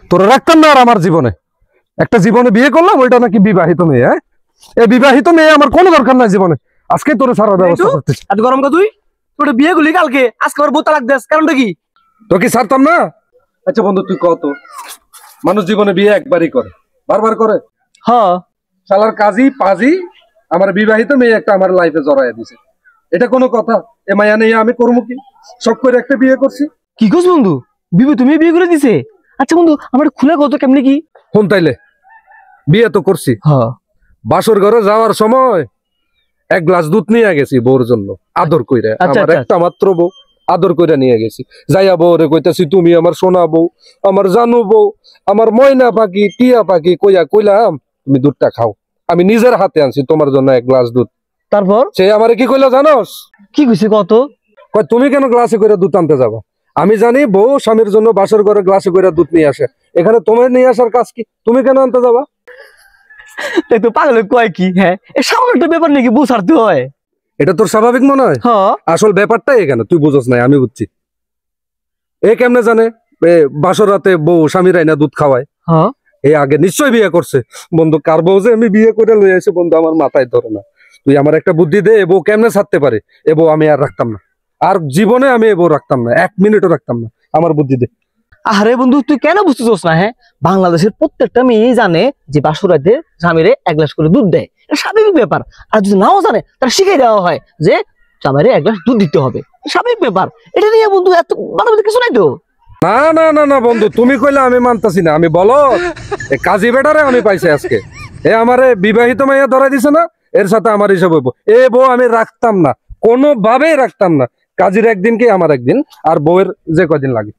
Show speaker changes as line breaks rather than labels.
তোরা রাখতাম না আর আমার জীবনে একটা জীবনে বিয়ে করলাম, ওইটা নাকি বিবাহিত মেয়ে। হ্যাঁ, এই বিবাহিত মেয়ে আমার কোনো দরকার নাই জীবনে। আজকে তোর সারা ব্যবস্থা করতেছি।
এত গরম কা তুই? তোর বিয়ে গুলি কালকে, আজকে আবার বউ তালাক দেস, কারণটা কি?
তো কি ছাড়তাম না? আচ্ছা বন্ধু তুই কত মানুষ জীবনে বিয়ে একবারই করে, বারবার করে?
হ্যাঁ,
শালার কাজী পাজি আমার বিবাহিত মেয়ে একটা আমার লাইফে জড়াইয়া দিছে, এটা কোনো কথা? এ মায়া নেই আমি করবো কি? শখ করে একটা বিয়ে করছি।
কি করছ বন্ধু? তুমি বিয়ে করে দিছে? আচ্ছা বন্ধু, আমার খুলে কত কেমনে কি?
ফোন তাইলে বিয়ে তো করছি।
হ্যাঁ,
বাসর ঘরে যাওয়ার সময় এক গ্লাস দুধ নিয়ে গেছি বউর জন্য, আদর কইরা। আমার একটা মাত্র বউ, আদর কইরা নিয়ে গেছি। যাইয়া বউরে কইতাছি, তুমি আমার সোনা বউ, আমার জানু বউ, আমার ময়না পাখি, টিয়া পাখি, কইলাম তুমি দুধটা খাও। আমি নিজের হাতে আনছি তোমার জন্য এক গ্লাস দুধ।
তারপর
সে আমারে কি কইলো জানোস?
কি কইছে কত?
কয় তুমি কেন গ্লাসে করে দুধ আনতে যাবা? আমি জানি বউ স্বামীর জন্য বাসর ঘরে গ্লাসে করে দুধ নিয়ে আসে, এখানে তোমার নিয়ে আসার কাজ কি? তুমি কেন আনতে যাবা?
তো পাগল কয় কি? হ্যাঁ, এ সামান্য একটা ব্যাপার নাকি বুঝাতে হয়?
এটা তোর স্বাভাবিক মনে হয়?
হ্যাঁ,
আসল ব্যাপারটাই এখানে তুই বুঝছ নাই, আমি বুঝছি। এ কেমনে জানে বাসর রাতে বউ স্বামীর আইনা দুধ খাওয়ায়?
হ্যাঁ,
এই আগে নিশ্চয় বিয়ে করছে। বন্ধু কার বউ যে আমি বিয়ে করে লই আসি বন্ধু, আমার মাথায় ধরে না। তুই আমার একটা বুদ্ধি দে, এ বউ কেমনে ছাড়তে পারে? এ বউ আমি আর রাখতাম না, আর জীবনে আমি এ বউ রাখতাম না, 1 মিনিটও রাখতাম না। আমার বুদ্ধি দে।
আরে বন্ধু তুই কেন বুঝতেছস না? হ্যাঁ, বাংলাদেশের প্রত্যেকটা মেয়ে জানে যে বাসুরাতে স্বামীরে 1 গ্লাস করে দুধ দেয়, এটা স্বাভাবিক ব্যাপার। আর যদি নাও জানে তার শিখিয়ে দেওয়া হয় যে স্বামীরে 1 গ্লাস দুধ দিতে হবে, স্বাভাবিক ব্যাপার। এটা নিয়ে বন্ধু এত মাথায় কিছু নাই তো?
না না না না বন্ধু, তুমি কইলে আমি মানতাছি না। আমি বলো এ কাজী বেটারে আমি পাইছি আজকে, এ আমারে বিবাহিত মাইয়া ধরাই দিছে না, এর সাথে আমার হিসাব হইব। এ বউ আমি রাখতাম না, কোনোভাবেই রাখতাম না। কাজীর একদিন কি আমার একদিন, আর বউয়ের যে কয়দিন লাগে।